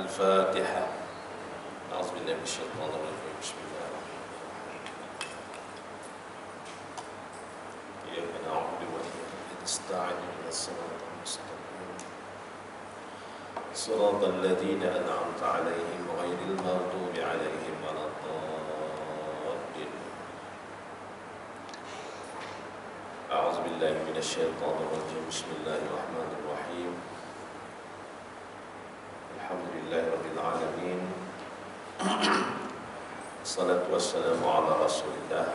الفاتحة. أعوذ بالله من الشيطان الرجيم. بسم الله الرحمن الرحيم. إياك نعبد وإياك نستعين اهدنا الصراط المستقيم صراط الذين أنعمت عليهم غير المغضوب عليهم ولا الضالين. أعوذ بالله من الشيطان الرجيم. بسم الله الرحمن الرحيم. الحمد لله رب العالمين. الصلاة والسلام على رسول الله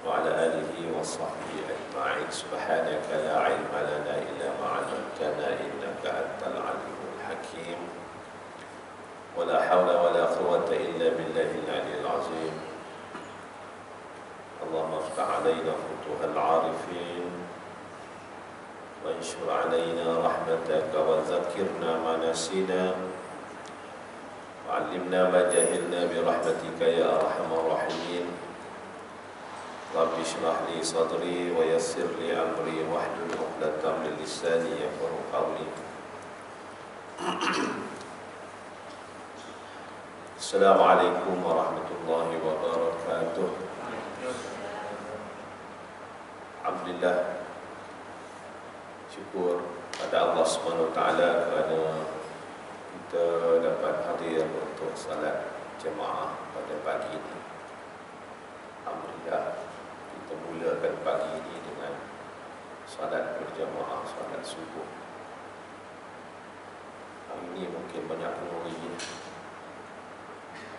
وعلى آله وصحبه أجمعين. سبحانك لا علم لنا إلا ما علمتنا إنك أنت العليم الحكيم. ولا حول ولا قوة إلا بالله العلي العظيم. اللهم افتح علينا فتوح العارفين وانشر علينا رحمتك وذكرنا ما نسينا وعلمنا ما جهلنا برحمتك يا أرحم الراحمين. رب اشرح لي صدري ويسر لي أمري واحلل عقدة من لساني يفقهوا قولي. السلام عليكم ورحمة الله وبركاته. Alhamdulillah, syukur pada Allah Subhanahu Wa Taala kerana kita dapat hadir untuk salat jemaah pada pagi ini. Alhamdulillah, kita mulakan pagi ini dengan salat berjemaah, salat subuh. Hari ini mungkin banyak penuri.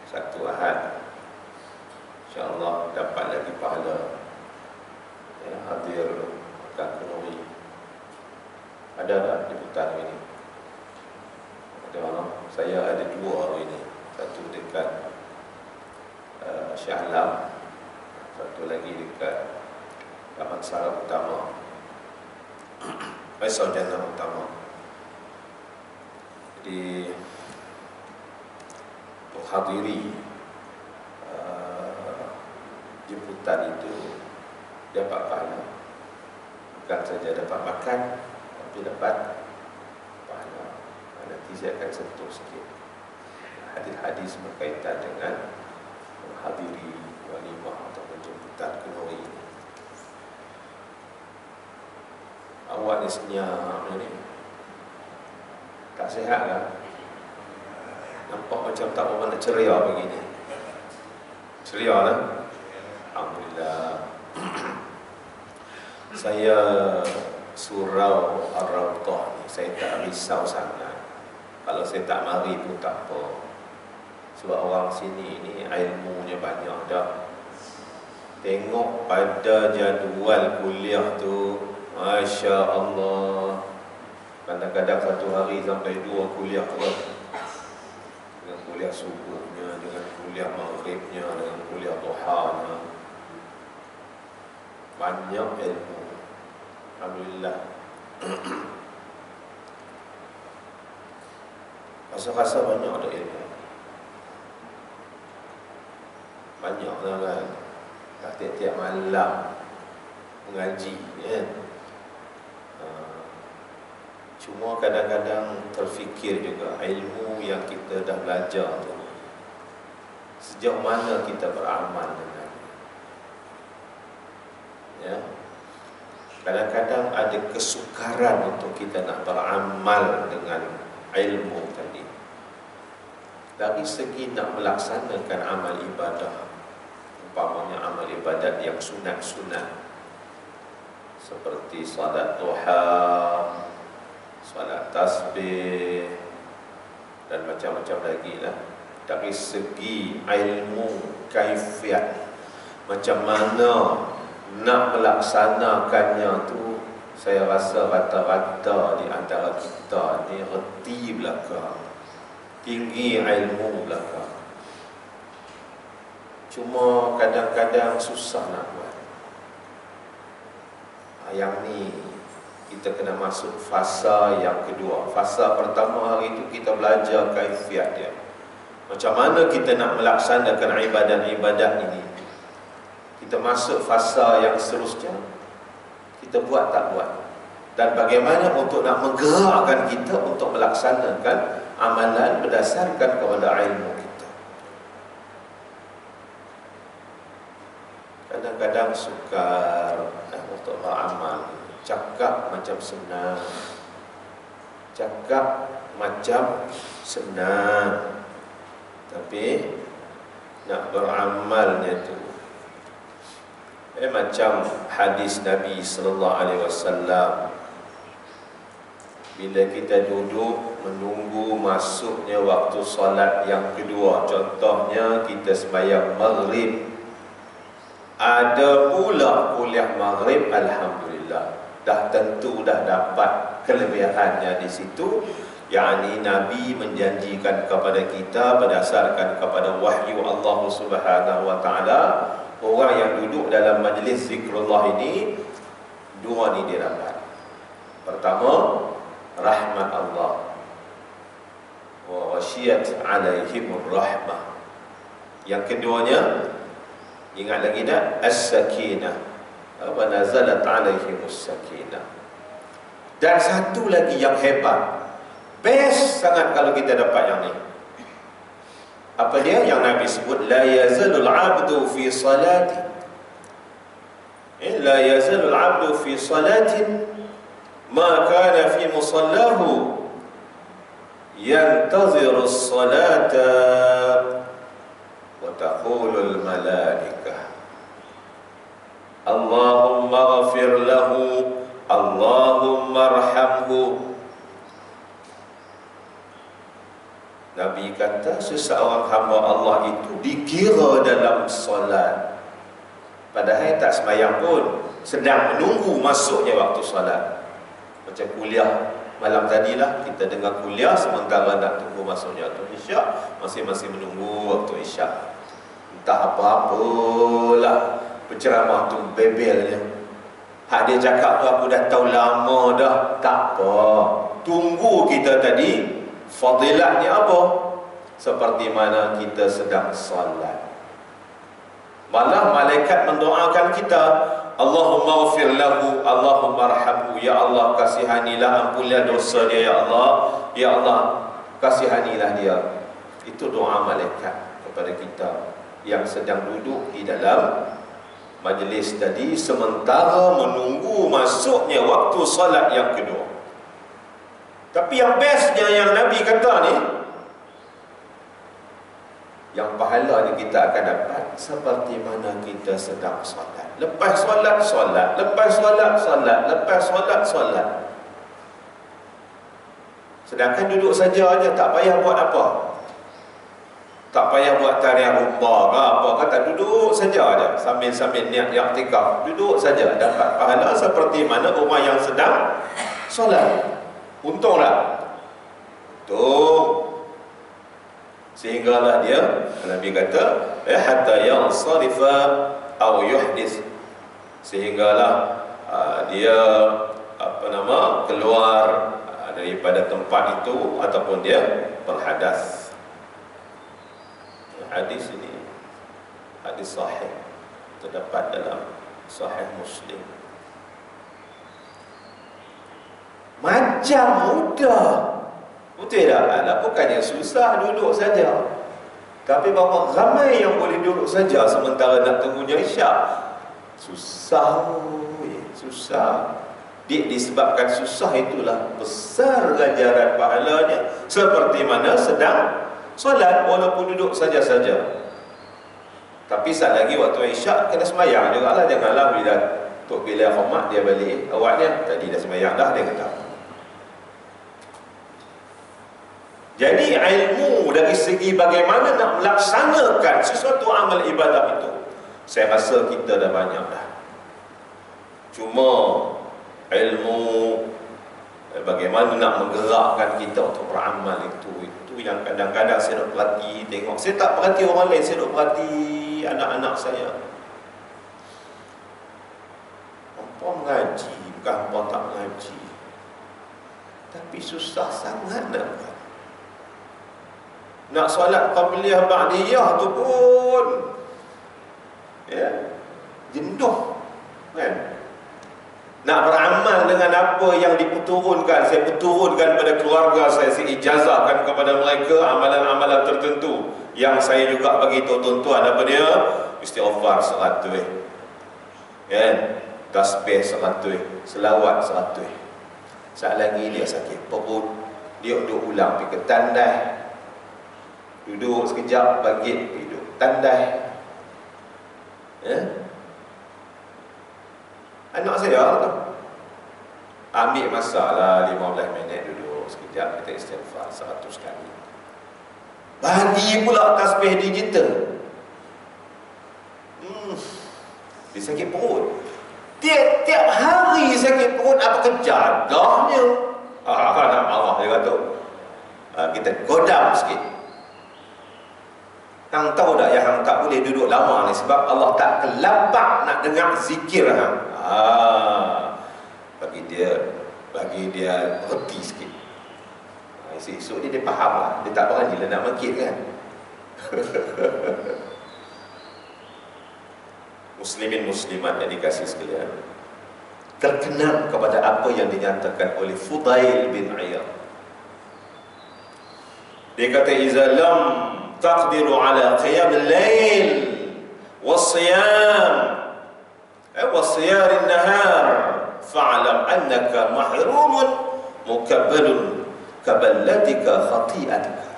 Satu Ahad, insya-Allah dapat lagi pahala. Ya, hadir makan penuri. Ada tak jemputan ini? Ada orang? Saya ada dua hari ini. Satu dekat Shah Alam, satu lagi dekat Damansara Utama, Faisal Jannah Utama. Jadi menghadiri jemputan itu dapat pahala. Bukan saja dapat makan, tapi dapat pahala. Nanti saya akan sentuh sikit hadis-hadis berkaitan dengan menghadiri walimah atau jemputan kenduri. Awak ni senyap ni, tak sihat kan? Nampak macam tak berapa nak ceria begini. Ceria lah. Alhamdulillah. Saya surau Ar-Rawdah ni, saya tak risau sangat. Kalau saya tak mari pun tak apa. Sebab orang sini ni ilmunya banyak dah. Tengok pada jadual kuliah tu, Masya Allah, kadang-kadang satu hari sampai 2 kuliah pun. Dengan kuliah subuhnya, dengan kuliah maghribnya, dengan kuliah duhanya. Banyak ilmu. Alhamdulillah. Rasa-rasa banyak ada ilmu. Banyak lah kan. Tiap-tiap malam mengaji kan. Cuma kadang-kadang terfikir juga ilmu yang kita dah belajar tu, sejauh mana kita beramal dengan. Ya. Kadang-kadang ada kesukaran untuk kita nak beramal dengan ilmu tadi. Dari segi nak melaksanakan amal ibadah, umpamanya amal ibadat yang sunat-sunat seperti salat duha, salat tasbih dan macam-macam lagi lah. Dari segi ilmu kaifiat, macam mana nak melaksanakannya tu, saya rasa rata-rata di antara kita ni reti belaka, tinggi ilmu belaka. Cuma kadang-kadang susah nak buat. Yang ni kita kena masuk fasa yang kedua. Fasa pertama hari itu kita belajar kaifiat dia. Macam mana kita nak melaksanakan ibadat-ibadat ini. Kita masuk fasa yang seterusnya, kita buat tak buat. Dan bagaimana untuk nak menggerakkan kita untuk melaksanakan amalan berdasarkan kepada ilmu kita. Kadang-kadang sukar untuk beramal, cakap macam senang, tapi nak beramalnya tu macam hadis Nabi sallallahu alaihi wasallam, bila kita duduk menunggu masuknya waktu solat yang kedua, contohnya kita sembahyang maghrib, ada pula kuliah maghrib, alhamdulillah, dah tentu dah dapat kelebihannya di situ. yakni Nabi menjanjikan kepada kita berdasarkan kepada wahyu Allah Subhanahu wa taala, orang yang duduk dalam majlis zikrullah ini dua ni dia dapat. Pertama, rahmat Allah, wa wasyiyat alaihimur rahmah. Yang keduanya, ingat lagi tak? As-sakinah, wa nazalat alaihimus sakinah. Dan satu lagi yang hebat, best sangat kalau kita dapat yang ni. Apa dia? Yang Nabi sebut, la yazalul abdu fi salati, la yazalul abdu fi salatin ma kana fi musallahu yantaziru as-salata wa taqulul malaikah Allahumma ghafir lahu, Allahumma arhamhu. Nabi kata seseorang hamba Allah itu dikira dalam solat, padahal tak sembahyang pun, sedang menunggu masuknya waktu solat. Macam kuliah malam tadilah, kita dengar kuliah sementara nak tunggu masuknya waktu isyak, masing-masing menunggu waktu isyak. Entah apa-apalah penceramah tu bebelnya, hak dia cakap tu aku dah tahu lama dah. Tak apa, tunggu kita tadi. Fadilatnya apa? Seperti mana kita sedang salat. Malah malaikat mendoakan kita, Allahumma ghafir lahu, Allahumma arhamhu. Ya Allah, kasihanilah, ampunilah dosa dia, ya Allah. Ya Allah, kasihanilah dia. Itu doa malaikat kepada kita yang sedang duduk di dalam majlis tadi, sementara menunggu masuknya waktu salat yang kedua. Tapi yang bestnya yang Nabi kata ni, yang pahala ni kita akan dapat seperti mana kita sedang solat. Lepas solat, solat. Lepas solat, solat. Lepas solat, solat. Sedangkan duduk saja aja, tak payah buat apa. Tak payah buat tarian rumbah ke apa, kata duduk saja aja sambil-sambil niat i'tikaf. Duduk saja dapat pahala seperti mana orang yang sedang solat. Untunglah. Untung. Sehinggalah dia, Nabi kata, hatta yansarifa aw yuhdis, sehinggalah dia keluar daripada tempat itu ataupun dia berhadas. Hadis ini hadis sahih, terdapat dalam Sahih Muslim. Macam mudah, betul tak? Alah, bukannya susah duduk saja, tapi bahawa ramai yang boleh duduk saja sementara nak tunggunya isyak. Susah, susah. Disebabkan susah itulah besar ganjaran pahalanya, seperti mana sedang solat walaupun duduk saja-saja. Tapi saat lagi waktu isyak kena sembahyang juga lah. Janganlah bila Tok Bila Khomat dia balik, awaknya tadi dah sembahyang dah, dia kata. Jadi ilmu dari segi bagaimana nak melaksanakan sesuatu amal ibadah itu, saya rasa kita dah banyak dah. Cuma ilmu bagaimana nak menggerakkan kita untuk beramal itu yang kadang-kadang saya nak perhati, tengok. Saya tak perhati orang lain, saya nak perhati anak-anak saya. Hampa mengaji, bukan hampa tak mengaji, tapi susah sangat nak buat. Nak solat qabliyah ba'diyah tu pun jenuh kan. nak beramal dengan apa yang diturunkan, saya turunkan pada keluarga saya ijazahkan kepada mereka amalan-amalan tertentu yang saya juga bagi tahu tuan-tuan apa dia, istighfar 100, kan, tasbih 100, selawat 100. Saat lagi dia sakit perut, dia duduk ulang pergi ke tandai, duduk sekejap bangkit duduk tandai. Anak saya tu ambil masa lah 15 minit duduk sekejap, kita istighfar 100 kali. Bagi pula tasbih digital. Dia sakit perut. Tiap hari sakit perut, apa kejadahnya? Nak marah dia kata. Kita godam sikit. Hang tahu tak yang hang tak boleh duduk lama ni sebab Allah tak kelabak nak dengar zikir hang. Bagi dia reti sikit. Esok dia faham lah. Dia tak berani lah nak mengkit kan. Muslimin muslimat yang dikasih sekalian, terkenal kepada apa yang dinyatakan oleh Fudail bin Iyad. Dia kata, iza lam taqdiru ala qiyam al-lail was-siyam was-siyar an-nahar fa'lam annaka mahrumun mukabbalun kaballatika khati'atika.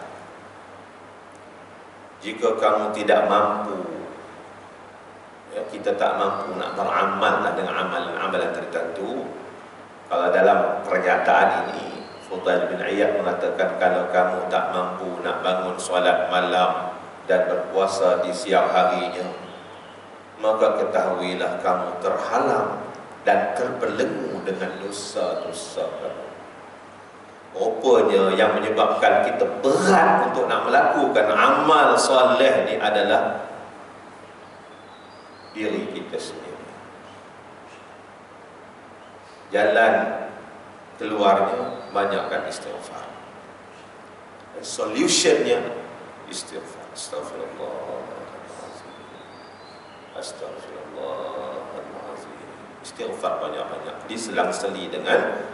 Jika kamu tidak mampu, kita tak mampu nak beramal dengan amalan-amalan tertentu. Kalau dalam pernyataan ini Fudail bin Iyad mengatakan, kalau kamu tak mampu nak bangun solat malam dan berpuasa di siang harinya, maka ketahuilah kamu terhalang dan terbelenggu dengan dosa-dosa kamu. Rupanya yang menyebabkan kita berat untuk nak melakukan amal soleh ni adalah diri kita sendiri. Jalan keluarnya banyakkan istighfar. Solutionnya istighfar. Astaghfirullahaladzim. Astaghfirullahaladzim. Istighfar banyak-banyak, diselang-seli dengan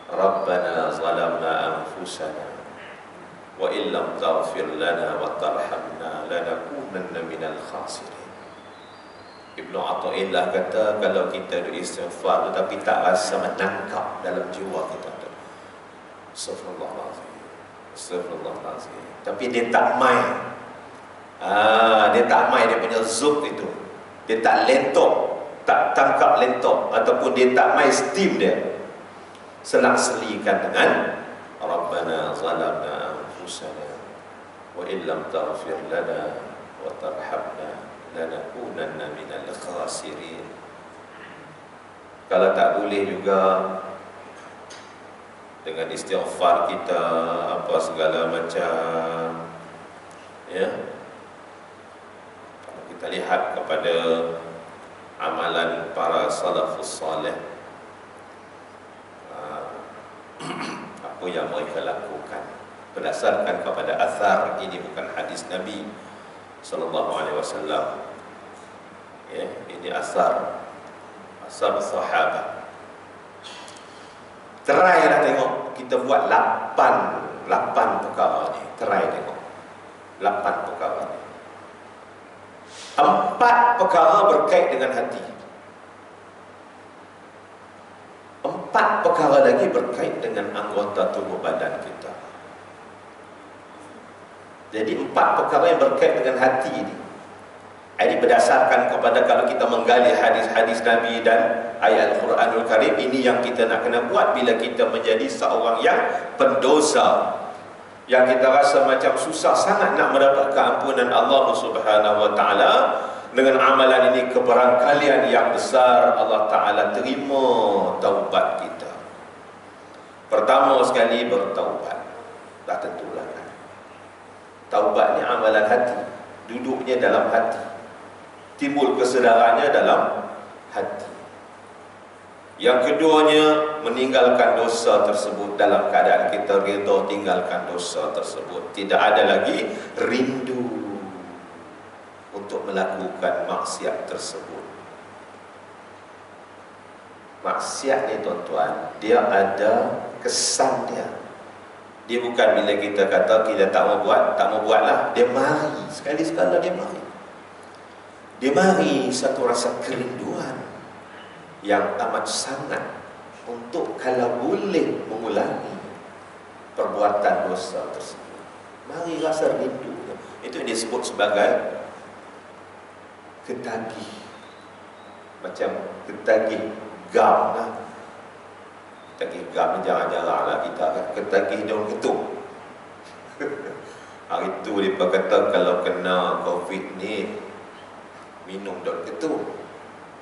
Rabbana zalamna anfusana wa illam taghfir lana wa tarhamna lanakunanna minal khasirin. Ibnu Athaillah kata, kalau kita istighfar tetapi tak rasa menangkap dalam jiwa kita tu, Astagfirullahaladzim, Astagfirullahaladzim, tapi dia tak main, dia tak main dia punya zub itu, dia tak lentok, tak tangkap lentok, ataupun dia tak main steam dia, selang-selikan dengan Rabbana zalamna anfusana wa illam taghfir lana wa tarhamna lanakunanna minal khasirin. Kalau tak boleh juga dengan istighfar kita apa segala macam, ya, kalau kita lihat kepada amalan para salafus salih, apa yang mereka lakukan berdasarkan kepada athar, ini bukan hadis Nabi sallallahu alaihi wasallam, ya, ini asar sahabat. Try lah tengok, kita buat 8 perkara ni. Try tengok 8 perkara ni. 4 perkara berkait dengan hati, 4 perkara lagi berkait dengan anggota tubuh badan kita. Jadi 4 perkara yang berkait dengan hati ini berdasarkan kepada, kalau kita menggali hadis-hadis Nabi dan ayat Al-Quranul Karim, ini yang kita nak kena buat bila kita menjadi seorang yang pendosa, yang kita rasa macam susah sangat nak mendapat keampunan Allah Subhanahu wa taala. Dengan amalan ini, keberangkalian yang besar, Allah Ta'ala terima taubat kita. Pertama sekali, bertaubat. Dah tentulah kan, taubat ni amalan hati, duduknya dalam hati, timbul kesedarannya dalam hati. Yang keduanya, meninggalkan dosa tersebut dalam keadaan kita redha tinggalkan dosa tersebut. Tidak ada lagi rindu untuk melakukan maksiat tersebut. Maksiat ni tuan-tuan, dia ada kesan dia. Dia bukan bila kita kata kita tak mau buatlah. Dia mari, sekali-sekala dia mari. Dia mari satu rasa kerinduan yang amat sangat untuk kalau boleh mengulangi perbuatan dosa tersebut. Mari rasa rindu. Itu yang disebut sebagai ketagih. Macam ketagih gam lah. Ketagih gam ni jarang-jarang lah kita kan. Ketagih daun ketum. Hari tu dia kata kalau kena COVID ni minum daun ketum.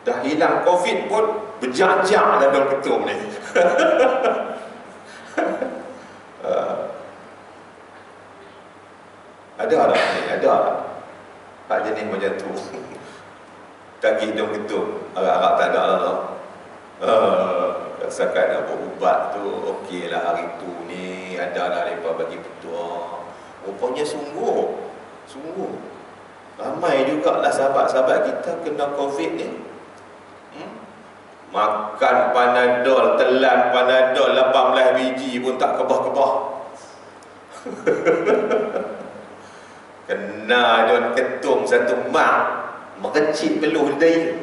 Dah hilang COVID pun berjam-jam dah daun ketum ni. Ada lah ni, ada lah hak jenis macam tu. Tagih daun ketum, harap-harap tak ada lah. Rasakan nak berubat tu, okey lah hari tu ni ada lah mereka bagi petua. Rupanya sungguh ramai jugalah sahabat-sahabat kita kena COVID ni. Makan Panadol, telan Panadol 18 biji pun tak kebah-kebah. Kena daun ketum satu mak, mengecik peluh dia.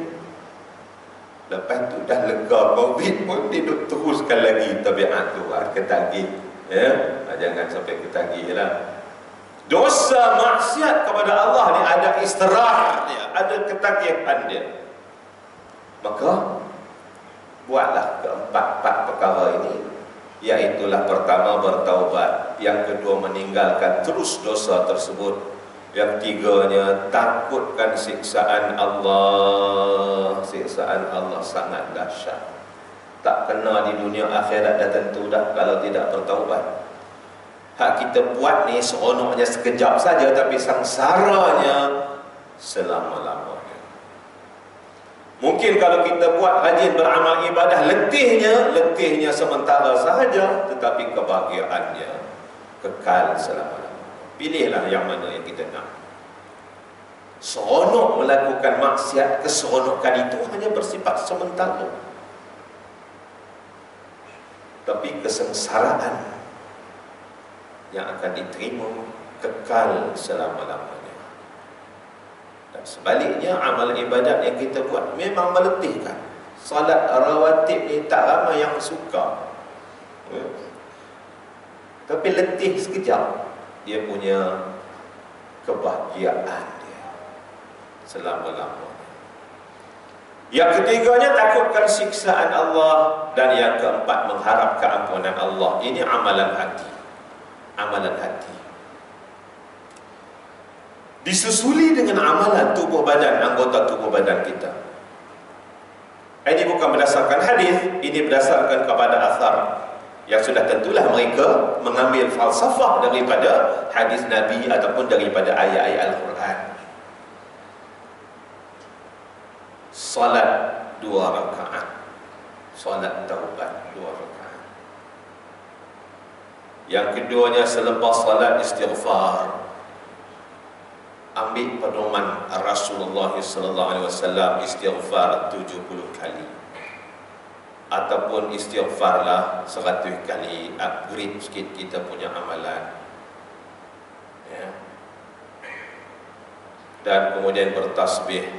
Lepas tu dah lega COVID pun dia duk teruskan lagi tabiat tu, ketagih. Ya, jangan sampai ketagih lah. Dosa maksiat kepada Allah ni ada istirahat dia, ada ketagihan dia. Maka buatlah keempat perkara ini, iaitulah pertama bertaubat, yang kedua meninggalkan terus dosa tersebut, yang tiganya takutkan siksaan Allah. Siksaan Allah sangat dahsyat, tak kena di dunia akhirat dah tentu dah kalau tidak bertaubat. Hak kita buat ni seronoknya sekejap saja, tapi sangsaranya selama-lamanya. Mungkin kalau kita buat rajin beramal ibadah, letihnya sementara sahaja, tetapi kebahagiaannya kekal selama-lamanya. Pilihlah yang mana yang kita nak. Seronok melakukan maksiat, keseronokan itu hanya bersifat sementara, tapi kesengsaraan yang akan diterima kekal selama-lamanya. Dan sebaliknya, amal ibadat yang kita buat memang meletihkan. Salat rawatib ni tak ramai yang suka, tapi letih sekejap, dia punya kebahagiaan dia selama-lamanya. Yang ketiganya takutkan siksaan Allah, dan yang keempat mengharap keampunan Allah. Ini amalan hati. Amalan hati disusuli dengan amalan tubuh badan, anggota tubuh badan kita. Ini bukan berdasarkan hadis, ini berdasarkan kepada asar yang sudah tentulah mereka mengambil falsafah daripada hadis Nabi ataupun daripada ayat-ayat Al-Quran. Salat 2 rakaat, salat taubat 2 rakaat. Yang keduanya selepas salat istighfar. Ambil pedoman Rasulullah sallallahu alaihi wasallam, istighfar 70 kali. Ataupun istighfarlah 100 kali, upgrade sikit kita punya amalan. Ya. Dan kemudian bertasbih.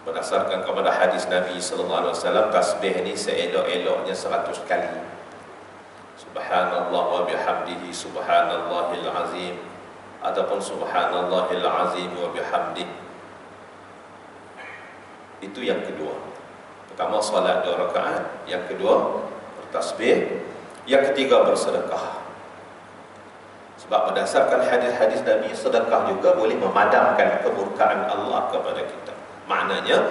Berdasarkan kepada hadis Nabi sallallahu alaihi wasallam, tasbih ini seelok-eloknya 100 kali. Subhanallah wa bihamdihi subhanallahil azim, ataupun subhanallahil azim wa bihamdihi. Itu yang kedua. Pertama salat 2 rakaat, yang kedua bertasbih, yang ketiga bersedekah. Sebab berdasarkan hadis-hadis Nabi, sedekah juga boleh memadamkan kemurkaan Allah kepada kita. Maknanya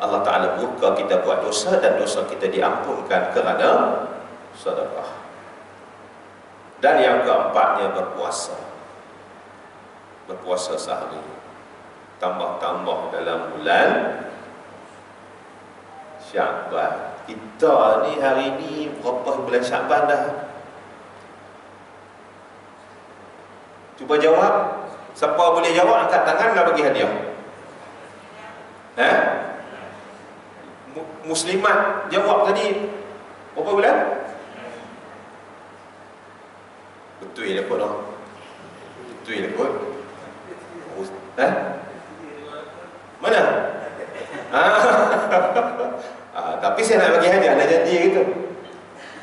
Allah Ta'ala murka kita buat dosa, dan dosa kita diampunkan kerana sedekah. Dan yang keempatnya berpuasa. Berpuasa sehari, tambah-tambah dalam bulan Sya'ban. Kita ni hari ni berapa bulan Sya'ban dah? Cuba jawab. Siapa boleh jawab, angkat tangan, nak bagi hadiah. Muslimat jawab tadi berapa bulan? Betul ya kot noh. Betul ya kot. Mana? Tapi saya nak bagi hadiah, ada janji gitu.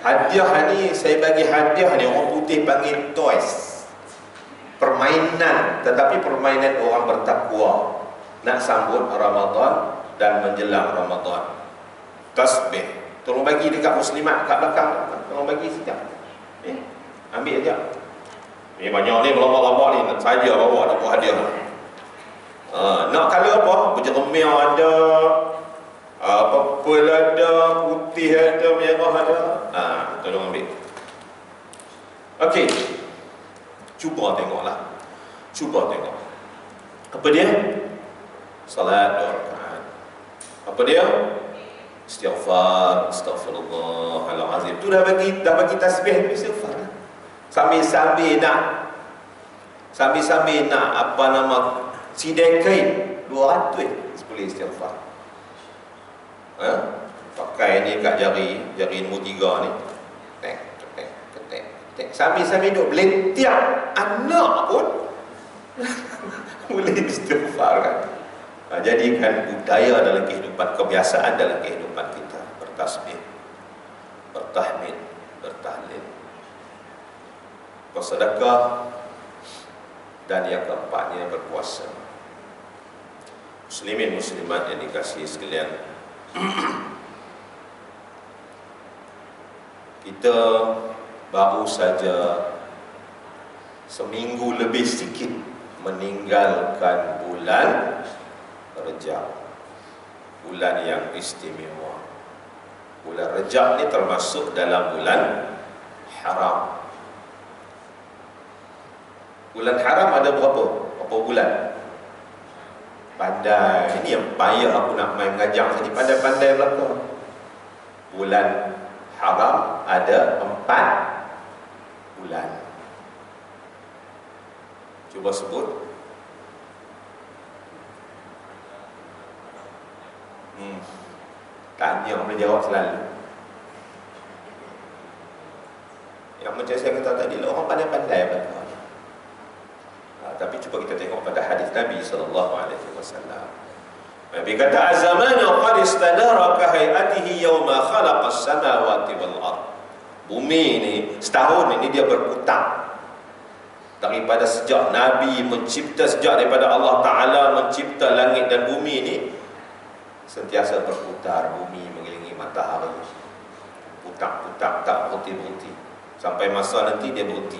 Hadiah ni saya bagi hadiah ni orang putih panggil toys. Permainan, tetapi permainan orang bertakwa nak sambut Ramadan dan menjelang Ramadan. Tasbih. Tolong bagi dekat muslimat kat belakang. Tolong bagi sekejap. Ambil aja. Ni banyak ni berlambak-lambak ni saja bawa nak buat hadiah. Nak color apa? Berjeremia ada, purple ada, putih ada, merah ada. Tolong ambil. Okey. Cuba tengoklah. Cuba tengok. Apa dia? Salat 2 rakaat. Apa dia? Istighfar, astaghfirullahalazim. Tu dah bagi tasbih, istighfar. Sambil-sambil nak apa nama sidai kain 200 boleh istighfar. Pakai ni kat jari nombor 3 ni. Tek. Sambil-sambil duk belentiak anak pun boleh istighfar kan. Jadikan budaya dalam kehidupan, kebiasaan dalam kehidupan kita bertasbih, bertahmid, bertahlil, bersedekah, dan yang keempatnya berpuasa. Muslimin muslimat yang dikasihi sekalian, kita baru saja seminggu lebih sikit meninggalkan bulan Rejab, bulan yang istimewa. Bulan Rejab ni termasuk dalam bulan haram. Bulan haram ada berapa bulan? Pandai. Ini yang payah aku nak main mengajar tadi. Pandai-pandai belakang. Bulan haram ada 4 bulan. Cuba sebut. Tanya boleh jawab selalu. Yang macam saya kata tadi lah, orang pandai-pandai belakang. Tapi cuba kita tengok pada hadis Nabi SAW. Nabi kata, "Az-zamanu qad istadara ka hay'atihi yawma khalaqa as-samawati wal ard." Bumi ini setahun ini dia berputar. Daripada sejak Nabi mencipta, sejak daripada Allah Ta'ala mencipta langit dan bumi ini, sentiasa berputar. Bumi mengelilingi matahari, putar-putar, tak berhenti-berhenti, sampai masa nanti dia berhenti.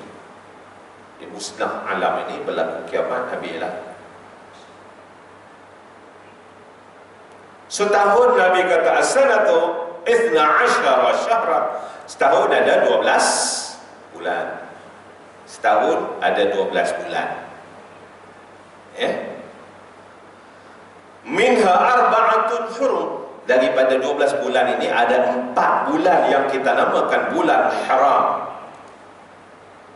Dia musnah alam ini, berlaku kiamat, habislah. Setahun Nabi kata as-sanatu 12 syahra. Setahun ada 12 bulan. Setahun ada 12 bulan. Minha arba'atun hurum. Daripada 12 bulan ini ada 4 bulan yang kita namakan bulan haram.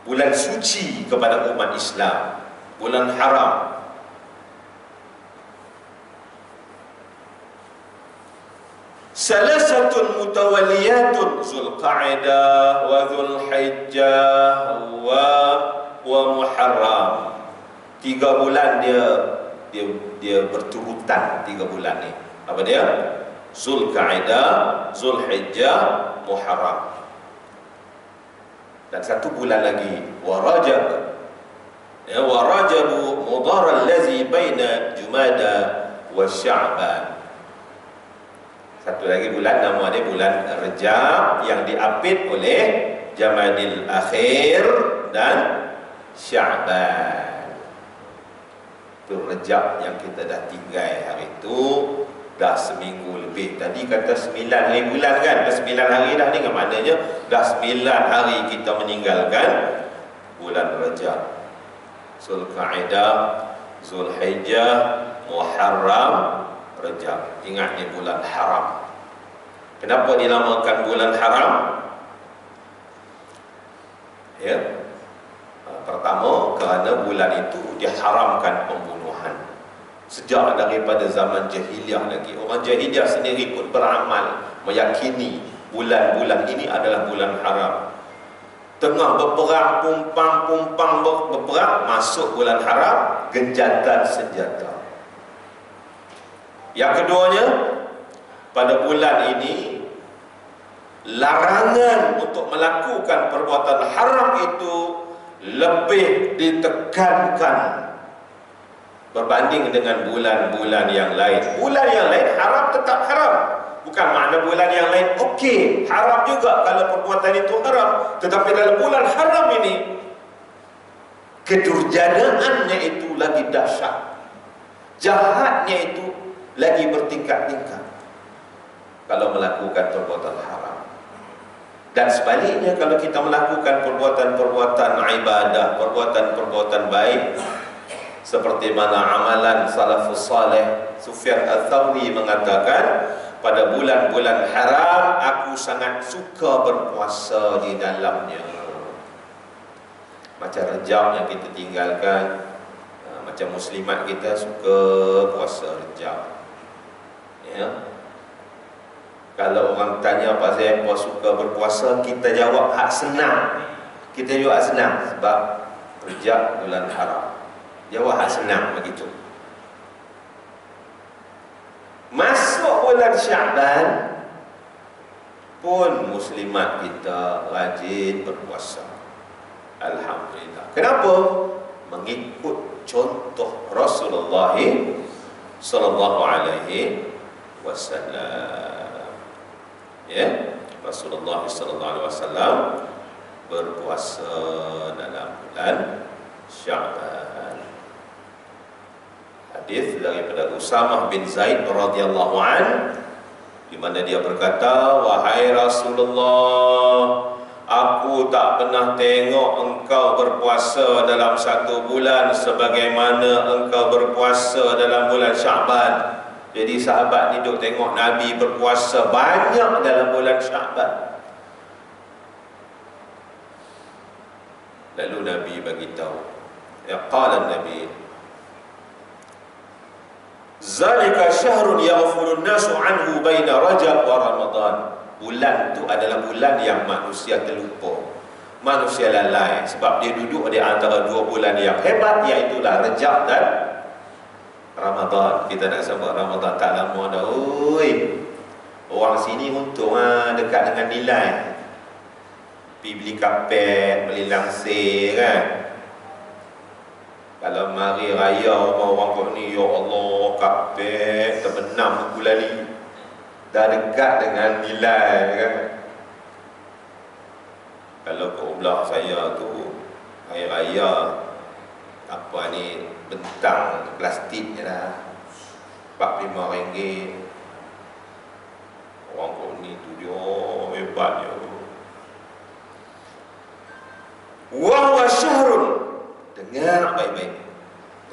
Bulan suci kepada umat Islam, bulan haram. Salasatun mutawaliyatun, Zulqa'dah wa Zulhijjah wa Muharram. 3 bulan dia berturutan, 3 bulan ni. Apa dia? Zulqa'dah, Zulhijjah, Muharram. Dan 1 bulan lagi, wa Rajab. Wa Rajabu mudhar allazi baina Jumada wa Sya'ban. 1 lagi bulan, nama dia bulan Rajab, yang diapit oleh Jamadil Akhir dan Sya'ban. Itu Rajab yang kita dah tinggal hari itu dah seminggu lebih. Tadi kata 9 hari bulan kan, dah 9 hari dah ni, maknanya dah 9 hari kita meninggalkan bulan Rajab. Zulqa'dah, Zulhijjah, Muharram, Rajab. Ingat ni bulan haram. Kenapa dinamakan bulan haram? Pertama, kerana bulan itu diharamkan pembunuhan. Sejak daripada zaman jahiliah lagi, orang jahiliah sendiri pun beramal, meyakini bulan-bulan ini adalah bulan haram. Tengah berperang, pumpang berperang, masuk bulan haram, genjatan senjata. Yang keduanya, pada bulan ini larangan untuk melakukan perbuatan haram itu lebih ditekankan berbanding dengan bulan-bulan yang lain. Bulan yang lain haram tetap haram, bukan makna bulan yang lain okey, haram juga kalau perbuatan itu haram. Tetapi dalam bulan haram ini, kedurjanaannya itu lagi dahsyat, jahatnya itu lagi bertingkat-tingkat kalau melakukan perbuatan haram. Dan sebaliknya, kalau kita melakukan perbuatan-perbuatan ibadah, perbuatan-perbuatan baik, seperti mana amalan salafus saleh, Sufyan Ats-Tsauri mengatakan, pada bulan-bulan haram aku sangat suka berpuasa di dalamnya. Macam Rejab yang kita tinggalkan, macam muslimat kita suka puasa Rejab, ya. Kalau orang tanya pasal apa suka berpuasa, kita jawab hak senang. Kita jawab hak senang sebab Rejab bulan haram. Jawab hak senang begitu. Masuk bulan Syaban pun muslimat kita rajin berpuasa. Alhamdulillah. Kenapa? Mengikut contoh Rasulullah sallallahu alaihi wasallam. Ya, Rasulullah sallallahu alaihi wasallam berpuasa dalam bulan Syaban. Hadis daripada Usamah bin Zaid radhiyallahu an, di mana dia berkata, wahai Rasulullah, aku tak pernah tengok engkau berpuasa dalam satu bulan sebagaimana engkau berpuasa dalam bulan Syaban. Jadi sahabat ni duk tengok Nabi berpuasa banyak dalam bulan Syaban. Lalu Nabi bagi tahu, ya qala Nabi, zalika syahrun yaghfulun nasu anhu baina Rajab wa Ramadan. Bulan itu adalah bulan yang manusia terlupa, manusia lalai, sebab dia duduk di antara dua bulan yang hebat, iaitu Rajab dan Ramadan. Kita nak sebut Ramadan tak lama dah. Oi, orang sini untung dekat dengan nilai, pergi beli kapet, beli langsir kan. Kalau mari raya orang kau ni, ya Allah, kapet terbenam buku lali, dah dekat dengan nilai kan. Kalau kau belah saya tu hari raya, apa ni, bentang plastik je lah, RM45. Orang kau ni tu dia hebat je. Wa huwa syahrun, dengar baik-baik,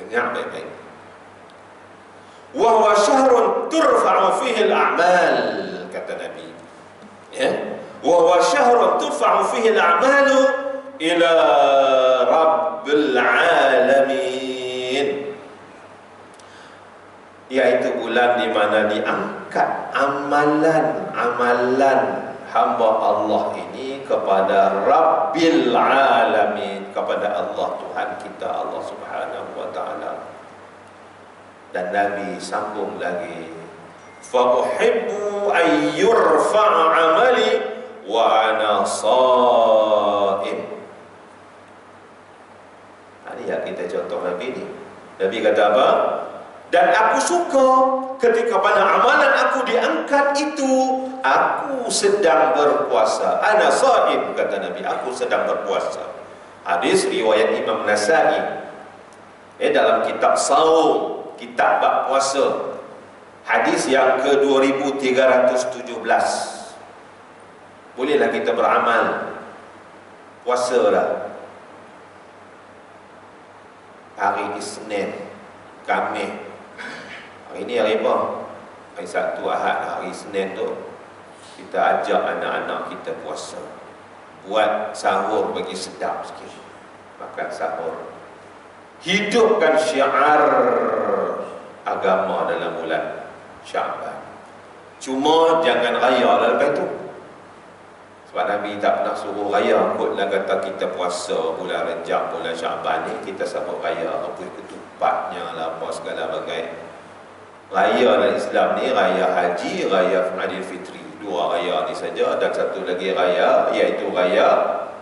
dengar baik-baik. Wa huwa syahrun turfa'u fihi al-a'mal, kata Nabi, ya. Wa huwa syahrun turfa'u fihi al-a'malu ila rabbil alamin, iaitu bulan di mana diangkat amalan-amalan hamba Allah ini kepada Rabbil Alamin, kepada Allah Tuhan kita, Allah Subhanahu wa ta'ala. Dan Nabi sambung lagi, fa uhibbu an yurfa'a amali wa ana sha'im. Ini yang kita contoh Nabi ni. Nabi kata apa? Dan aku suka ketika pada amalan aku diangkat itu, aku sedang berpuasa. Ana sha'im, kata Nabi, aku sedang berpuasa. Hadis riwayat Imam Nasai, dalam kitab Saum, kitab bab puasa, hadis yang ke-2317. Bolehlah kita beramal puasa lah. Hari Isnin, Khamis. Hari ini hari apa? Hari Sabtu, Ahad. Hari Isnin tu kita ajak anak-anak kita puasa. Buat sahur bagi sedap sikit, makan sahur. Hidupkan syiar agama dalam bulan Syaban. Cuma jangan raya lepas itu. Sebab Nabi tak pernah suruh raya. Kotlah kata kita puasa bulan Rejab, bulan Syaban ni, kita sambut raya apa ketupatnya lah, apa segala bagai. Raya dalam Islam ni, raya haji, raya Aidilfitri. Dua raya ni saja. Dan satu lagi raya, iaitu raya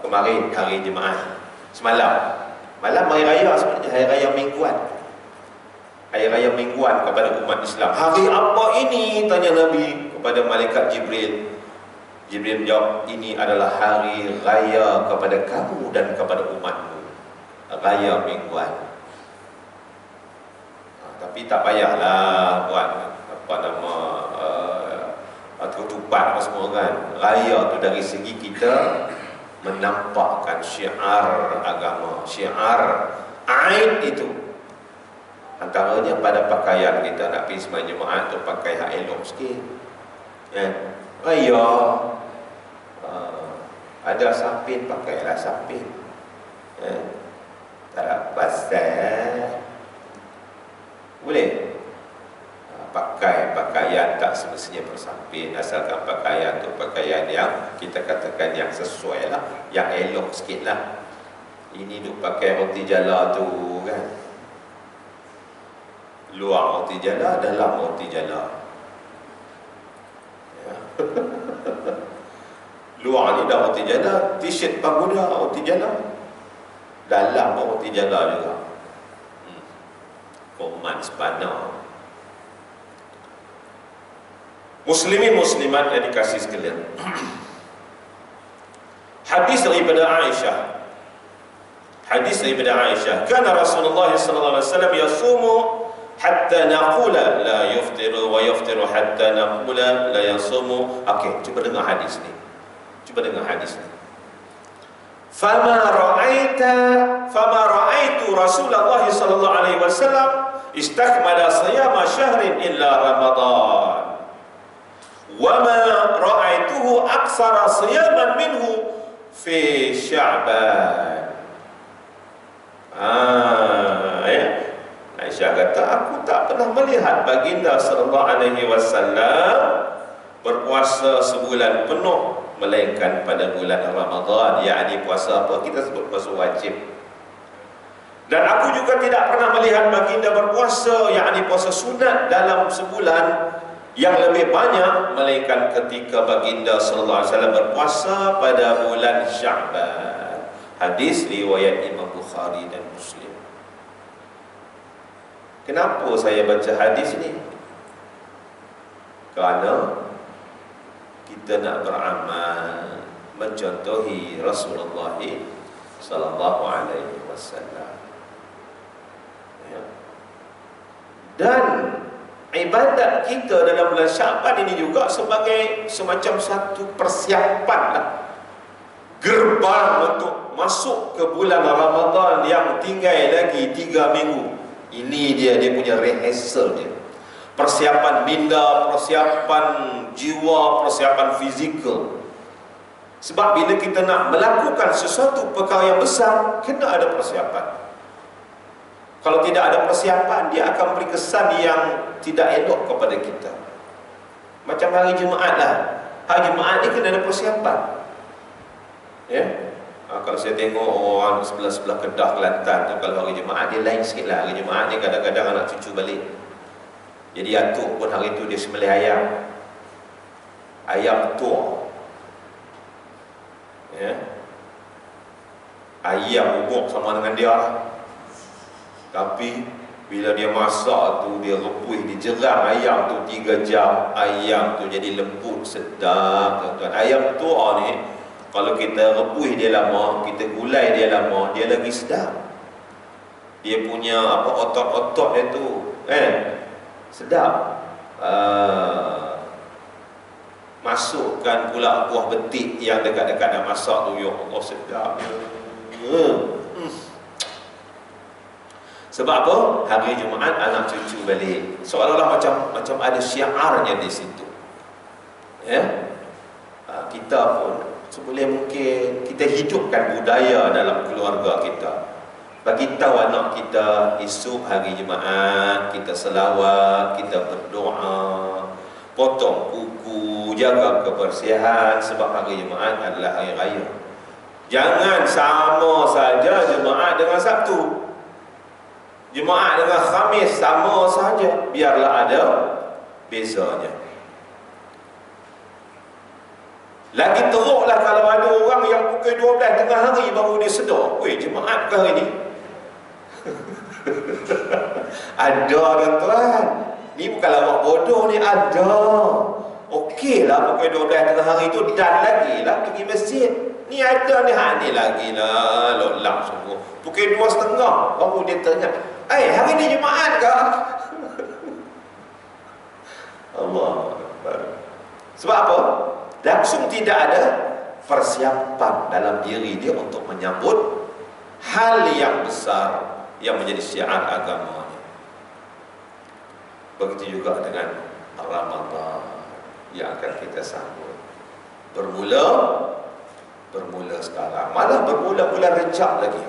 kemarin, hari Jumaat. Semalam. Malam hari raya sebenarnya, hari raya mingguan. Hari raya mingguan kepada umat Islam. Hari apa ini? Tanya Nabi kepada malaikat Jibril. Jibril menjawab, ini adalah hari raya kepada kamu dan kepada umatmu. Raya mingguan. Tapi tak payahlah buat apa nama ketupat apa semua kan. Raya tu dari segi kita menampakkan syiar agama, syiar Aid itu. Antaranya pada pakaian kita nak pergi sembahyang Jumaat tu pakai hak elok sikit. Raya ada sapin, pakailah sapin. Tak ada pasal. Boleh pakai pakaian tak semestinya bersapin, asalkan pakaian tu pakaian yang kita katakan yang sesuai lah, yang elok sikit lah. Ini tu pakai roti jala tu kan, luar roti jala, dalam roti jala ya. Luar ni dah roti jala, t-shirt pagoda roti jala, dalam pun roti jala juga. Koman sepanak. Muslimin muslimat yang dikasih sekalian. Hadis daripada Aisyah. Hadis daripada Aisyah. Kana Rasulullah sallallahu alaihi wasallam yasumu hatta naqula la yuftiru wa yuftiru hatta naqula la yasumu. Okey, cuba dengar hadis ni. Cuba dengar hadis ni. Fama ra'aitu Rasulullah sallallahu alaihi wasallam istakmala siyama syahrin illa Ramadan. وما رأيته أكثر صياما منه في شعبان. Ya. Aisyah kata, aku tak pernah melihat baginda sallallahu alaihi wasallam berpuasa sebulan penuh melainkan pada bulan Ramadan, yakni puasa apa? Kita sebut puasa wajib. Dan aku juga tidak pernah melihat baginda berpuasa, yakni puasa sunat dalam sebulan yang lebih banyak melainkan ketika baginda sallallahu alaihi wasallam berpuasa pada bulan Sya'ban. Hadis riwayat Imam Bukhari dan Muslim. Kenapa saya baca hadis ni? Kerana kita nak beramal mencontohi Rasulullah sallallahu alaihi wasallam. Ya. Dan ibadat kita dalam bulan Syaban ini juga sebagai semacam satu persiapan lah, gerbang untuk masuk ke bulan Ramadan yang tinggal lagi 3 minggu. Ini dia punya rehearsal dia. Persiapan minda, persiapan jiwa, persiapan fizikal. Sebab bila kita nak melakukan sesuatu perkara yang besar, kena ada persiapan. Kalau tidak ada persiapan, dia akan beri kesan yang tidak elok kepada kita. Macam hari Jumaat lah. Hari Jumaat ni kena ada persiapan. Ya. Kalau saya tengok orang sebelah-sebelah Kedah, Kelantan tu, kalau hari Jumaat dia lain sikit lah. Hari Jumaat ni kadang-kadang anak cucu balik. Jadi atuk pun hari tu dia sembelih ayam. Ayam tua. Ya. Ayam ubuk sama dengan dia lah. Tapi bila dia masak tu, dia rebus, dia jeram ayam tu 3 jam, ayam tu jadi lembut, sedap tuan-tuan. Ayam tua ni kalau kita rebus dia lama, kita gulai dia lama, dia lagi sedap. Dia punya apa otot-otot dia tu sedap. Masukkan pula buah betik yang dekat-dekat nak masak tu, ya Allah sedap. Sebab apa? Hari Jumaat anak cucu balik. Seolah-olah macam ada syiarnya di situ. Ya. Kita pun seboleh mungkin kita hidupkan budaya dalam keluarga kita. Bagi tahu anak kita esok hari Jumaat, kita selawat, kita berdoa, potong kuku, jaga kebersihan, sebab hari Jumaat adalah hari raya. Jangan sama saja Jumaat dengan Sabtu, Jumaat dengan Khamis sama saja, biarlah ada bezanya. Lagi teruklah kalau ada orang yang pukul 12 tengah hari baru dia sedar, weh, Jumaat ke hari ni? Ada tuan-tuan. Ni bukan lawak bodoh ni, ada. Okeylah pukul 12 tengah hari tu, dan lagi lah pergi masjid. Ni ada ni, ni lagi lah, lolak sungguh. Pukul 2.30 baru dia tanya, hari ni Jumaat ke? Allah Akbar. Sebab apa? Langsung tidak ada persiapan dalam diri dia untuk menyambut hal yang besar yang menjadi syiar agamanya. Begitu juga dengan Ramadan yang akan kita sambut. Bermula sekarang, malah bermula bulan Rejab lagi.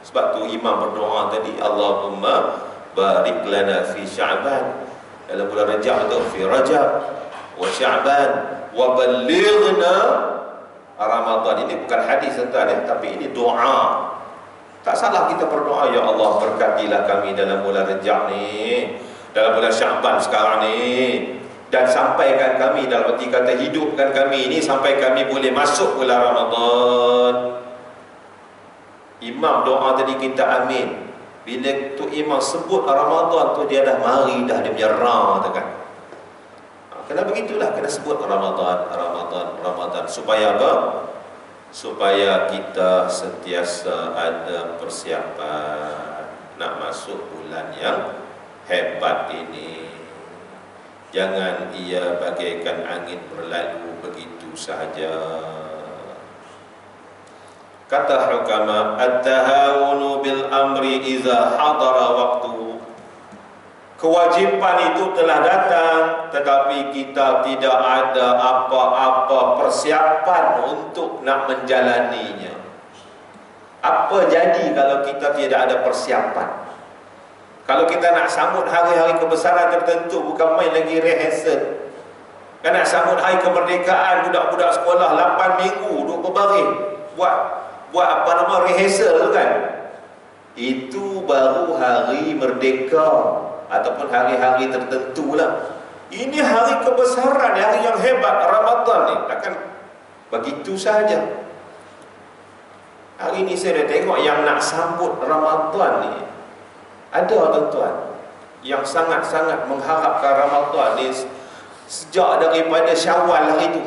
Sebab tu imam berdoa tadi, Allahumma barik lana fi Sya'ban, dalam bulan Rejab tu, fi Rajab wa Sya'ban wa ballighna Ramadan. Ini bukan hadis tuan, tapi ini doa. Tak salah kita berdoa, ya Allah berkatilah kami dalam bulan Rejab ni, dalam bulan Sya'ban sekarang ni, dan sampaikan kami, dalam arti kata hidupkan kami ni sampai kami boleh masuk bulan Ramadan. Imam doa tadi kita amin. Bila tu imam sebut Ramadan tu, dia dah mari dah, dia menyerah tu kan. Kena begitulah, kena sebut Ramadan. Supaya apa? Supaya kita sentiasa ada persiapan nak masuk bulan yang hebat ini. Jangan ia bagaikan angin berlalu begitu sahaja. Kata hukama, at-tahawunu bil amri iza hadara waktu. Kewajiban itu telah datang, tetapi kita tidak ada apa-apa persiapan untuk nak menjalaninya. Apa jadi kalau kita tidak ada persiapan? Kalau kita nak sambut hari-hari kebesaran tertentu, bukan main lagi rehearsal. Kan nak sambut hari kemerdekaan, budak-budak sekolah 8 minggu duduk berbaring, buat apa nama rehearsal tu kan. Itu baru hari merdeka ataupun hari-hari tertentu lah. Ini hari kebesaran, hari yang hebat, Ramadan ni. Takkan begitu saja. Hari ni saya dah tengok yang nak sambut Ramadan ni, ada tuan-tuan yang sangat-sangat mengharapkan Ramadan ni sejak daripada Syawal hari tu.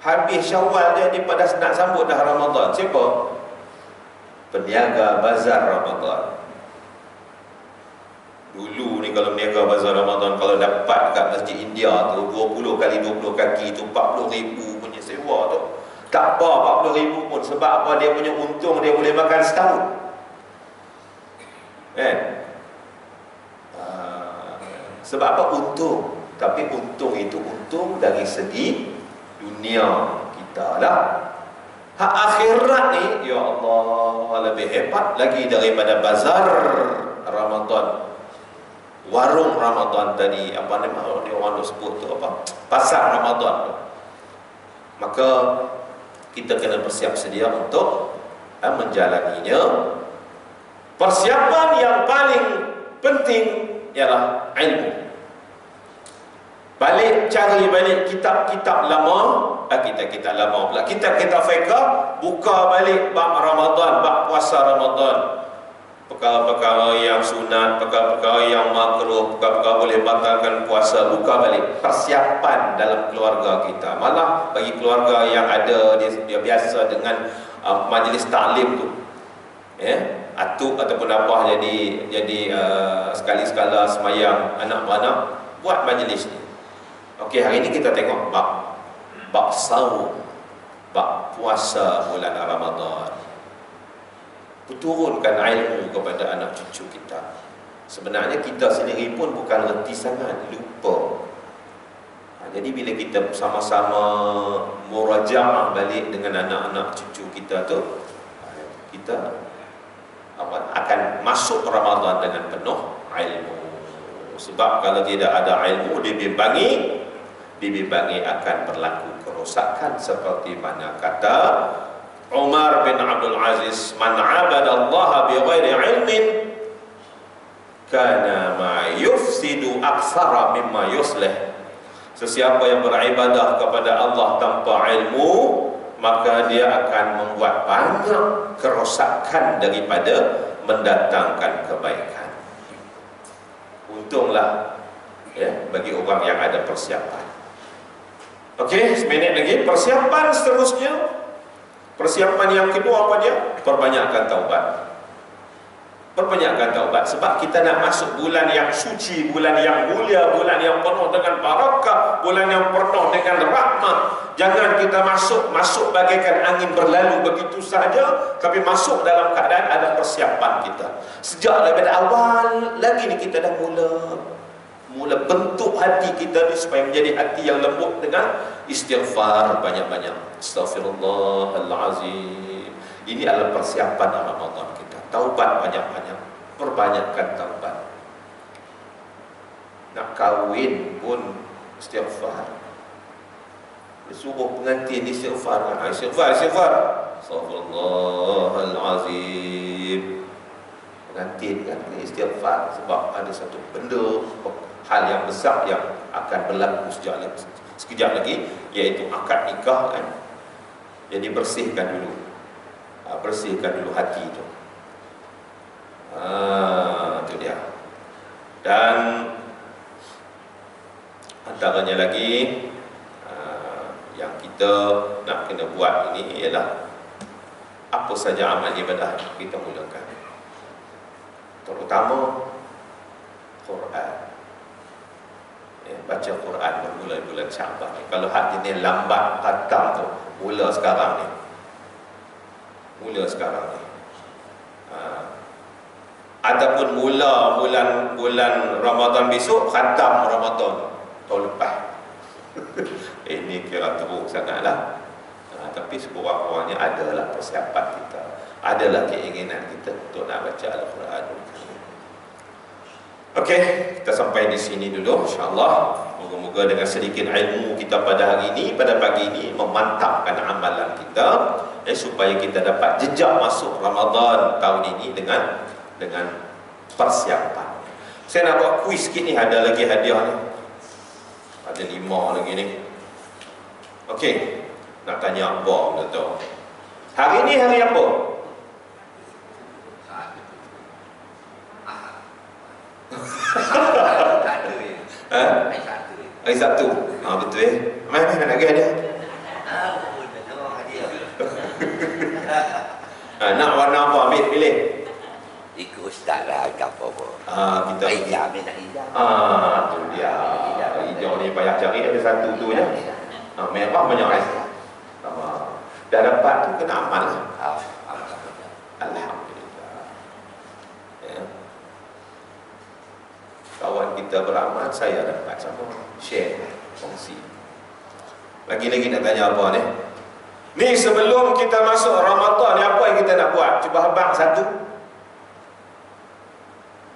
Habis Syawal dia pada nak sambut dah Ramadan. Siapa? Peniaga bazar Ramadan. Dulu ni kalau meniaga bazar Ramadan, kalau dapat kat Masjid India tu 20 kali 20 kaki tu 40,000 punya sewa tu, tak apa 40,000 pun. Sebab apa? Dia punya untung, dia boleh makan setahun kan? Sebab apa? Untung. Tapi untung itu untung dari segi dunia kita lah. Hak akhirat ni, ya Allah, lebih hebat lagi daripada bazar Ramadan, warung Ramadan tadi, apa nama dia orang sebut tu, apa, pasar Ramadan tu. Maka kita kena bersiap sedia untuk menjalaninya. Persiapan yang paling penting ialah ilmu. Cari balik kitab-kitab lama, kitab-kitab lama pula, kitab-kitab fiqh, buka balik bab Ramadan, bab puasa Ramadan, perkara-perkara yang sunat, perkara-perkara yang makruh, perkara-perkara boleh batalkan puasa, buka balik. Persiapan dalam keluarga kita. Malah bagi keluarga yang ada dia biasa dengan majlis taklim tu, atuk ataupun apa, jadi sekali-sekala semayang anak beranak, buat majlis ni. Okey, hari ini kita tengok bab saum, bab puasa bulan Ramadan. Turunkan ilmu kepada anak cucu kita. Sebenarnya kita sendiri pun bukan reti sangat, lupa. Jadi bila kita sama-sama murajaah balik dengan anak-anak cucu kita tu, kita akan masuk Ramadan dengan penuh ilmu. Sebab kalau tidak ada ilmu dibimbangi akan berlaku kerosakan, seperti mana kata Umar bin Abdul Aziz, man abadallaha bighairi ilmin kana ma yufsidu aktsara mimma yuslih. Sesiapa yang beribadah kepada Allah tanpa ilmu, maka dia akan membuat banyak kerosakan daripada mendatangkan kebaikan. Untunglah ya bagi orang yang ada persiapan. Okey, seminit lagi. Persiapan seterusnya, persiapan yang kedua apa dia? Perbanyakkan taubat. Perbanyakkan taubat. Sebab kita nak masuk bulan yang suci, bulan yang mulia, bulan yang penuh dengan barakah, bulan yang penuh dengan rahmat. Jangan kita masuk bagaikan angin berlalu begitu saja, tapi masuk dalam keadaan ada persiapan kita. Sejak daripada awal lagi ni kita dah mula bentuk hati kita ni supaya menjadi hati yang lembut dengan istighfar banyak-banyak. Astaghfirullahalazim. Ini adalah persiapan Ramadan kita. Taubat banyak-banyak, perbanyakkan taubat. Nak kahwin pun istighfar. Suruh pengantin istighfar. Istighfar. Astaghfirullahalazim. Pengantin kan istighfar sebab ada satu benda, hal yang besar yang akan berlaku sekejap lagi, iaitu akad nikah kan. Jadi bersihkan dulu hati itu. Itu dia. Dan antaranya lagi yang kita nak kena buat ini ialah apa saja amal ibadah kita mulakan, terutama Quran. Baca Quran bermula bulan Syaban ni. Kalau hati ni lambat khatam tu, mula sekarang ni. Ataupun mula bulan Ramadan besok, khatam Ramadan tahun lepas. Ini kira teruk sangatlah. Tapi sekurang-kurangnya adalah persiapan kita, adalah keinginan kita untuk nak baca Al-Quran. Okey, kita sampai di sini dulu insya-Allah. Moga-moga dengan sedikit ilmu kita pada hari ini, pada pagi ini, memantapkan amalan kita supaya kita dapat jejak masuk Ramadan tahun ini dengan persiapan. Saya nak buat kuis sikit ni, ada lagi hadiah ni. Ada 5 lagi ni. Okey, nak tanya apa betul. Hari ni hari apa? Hari Sabtu. Betul Mana nak bagi hadiah? Nak warna apa? Ambil, pilih. Ikut ustaz lah, apa apa. Kita hijau, nak hijau. Tu dia. Hijau ni payah cari, ada satu tu je. Merah banyak kan? Dah dapat tu kena amal lah. Alhamdulillah. Ya. Kawan kita beramal, saya dapat sama. Share, kongsi. Lagi-lagi nak tanya apa ni? Ni sebelum kita masuk Ramadan, apa yang kita nak buat? Cuba habang satu.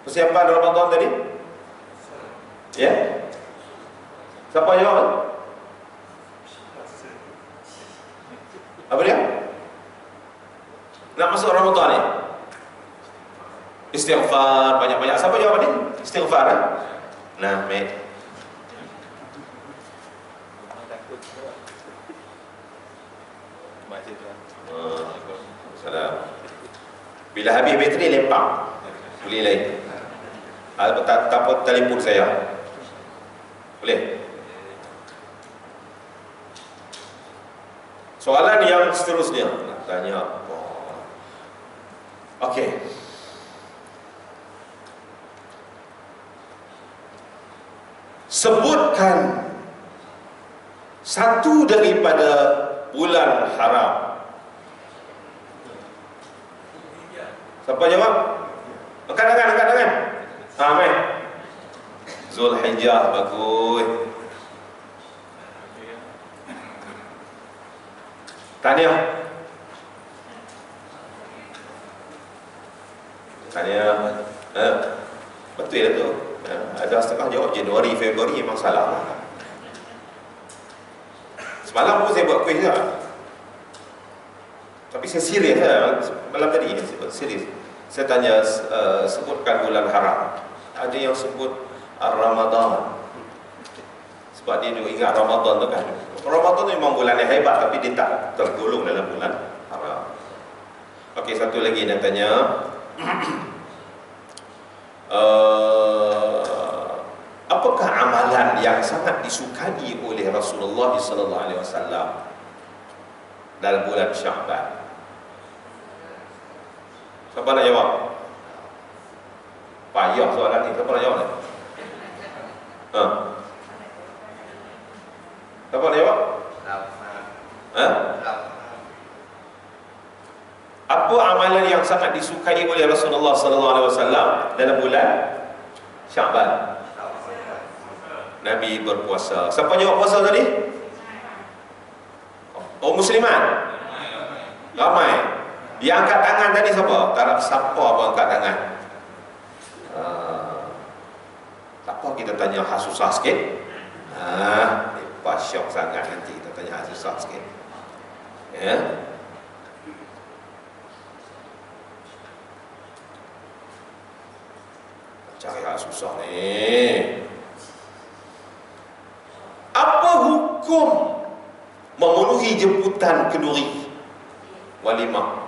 Persiapan Ramadan tadi? Ya? Siapa jawab? Apa dia? Nak masuk Ramadan ni? Istighfar banyak-banyak. Siapa jawab ni? Istighfar kan? Nah, mate. Salam. Bila habis bateri lempang. Boleh lain. Ataupun telefon saya. Boleh. Soalan yang seterusnya nak tanya apa? Okey. Sebutkan satu daripada bulan haram. Siapa jawab? Angkat tangan. Amin. Zulhijjah, bagus. Tahniah. betul lah tu. Ada setengah jawab Januari, Februari memang salah lah. Semalam pun saya buat kuis lah. Tapi saya serius lah. Malam tadi saya buat serius. Saya tanya, sebutkan bulan haram. Ada yang sebut Ramadan. Sebab dia ingat Ramadan tu kan. Ramadan tu memang bulan yang hebat, tapi dia tak tergolong dalam bulan haram. Okey, satu lagi nak tanya. Apakah amalan yang sangat disukai oleh Rasulullah SAW dalam bulan Syaban? Siapa nak jawab? Payah soalan ni. Siapa nak jawab ni? Siapa nak jawab? Apa amalan yang sangat disukai oleh Rasulullah SAW dalam bulan Syaban? Nabi berpuasa. Siapa jawab puasa tadi? Oh, musliman? Ramai. Dia angkat tangan tadi siapa? Tak ada siapa apa angkat tangan. Tak apa, kita tanya hal susah sikit. Lepas syok sangat nanti kita tanya hal susah sikit. Ya. Cari hal susah ni. Apa hukum memenuhi jemputan kenduri walimah?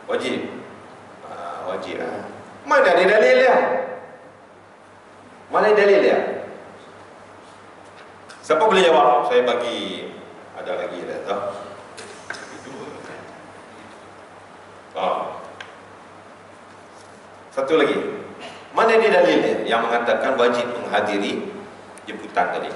Wajib. Wajib lah. Mana ada dalil dia? Mana dalil dia? Siapa boleh jawab? Saya bagi, ada lagi dah tak? Satu lagi. Mana dia dalil dia yang mengatakan wajib menghadiri jemputan tadi?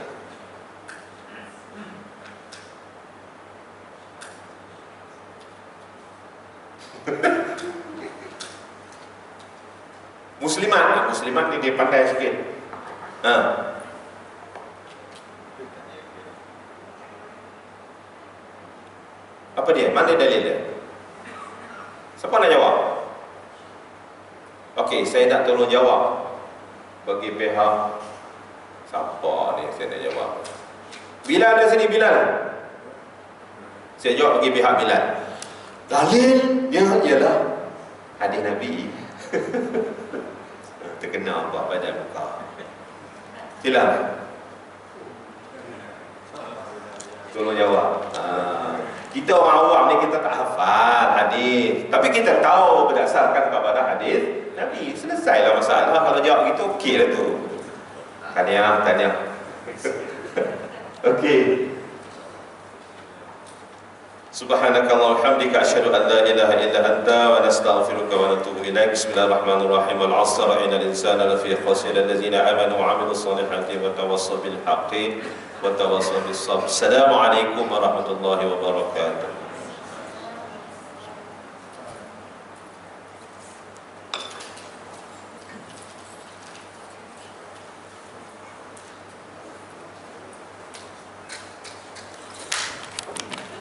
Muslimat ni dia pandai sikit. Apa dia? Mana dalil dia? Siapa nak jawab? Okey, saya nak tolong jawab bagi pihak. Siapa ni saya nak jawab? Bilal ada sini, Bilal. Saya jawab bagi pihak Bilal. Dalilnya ialah hadis Nabi. Terkena apa pada muka. Silakan. Tolong jawab. Kita orang awam ni kita tak hafal hadis, tapi kita tahu berdasarkan kepada hadis Nabi. Selesailah masalah. Kalau jawab gitu okey lah tu. Tanya. Okey. Subhanakallahumma wa bihamdika asyhadu an la ilaha illa anta wa nastaghfiruka wa natubu ilaik. Bismillahirrahmanirrahim. Wal 'asr innal insana lafi khusr illa allazina amanu wa 'amilus solihati wa tawassaw bil haqqi wa tawassaw bis sabr. Assalamualaikum warahmatullahi wabarakatuh.